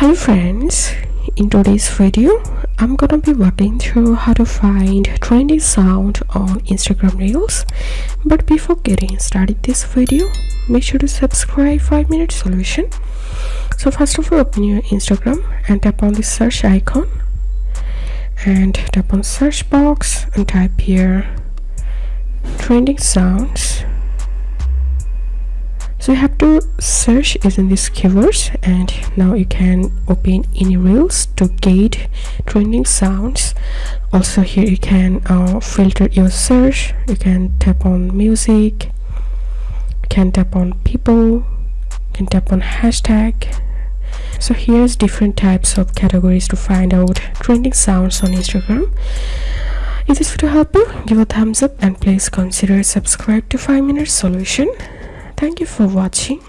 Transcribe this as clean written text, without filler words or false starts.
Hello friends, in today's video I'm gonna be walking through how to find trending sound on Instagram Reels. But before getting started this video, make sure to subscribe 5-Minute Solution. So first of all, open your Instagram and tap on the search icon and tap on search box and type here trending sounds. So you have to search using these keywords, and now you can open any reels to get trending sounds. Also here you can filter your search. You can tap on music, you can tap on people, you can tap on hashtag. So here's different types of categories to find out trending sounds on Instagram. If this video helped you, give a thumbs up and please consider subscribe to 5-Minute Solution. Thank you for watching.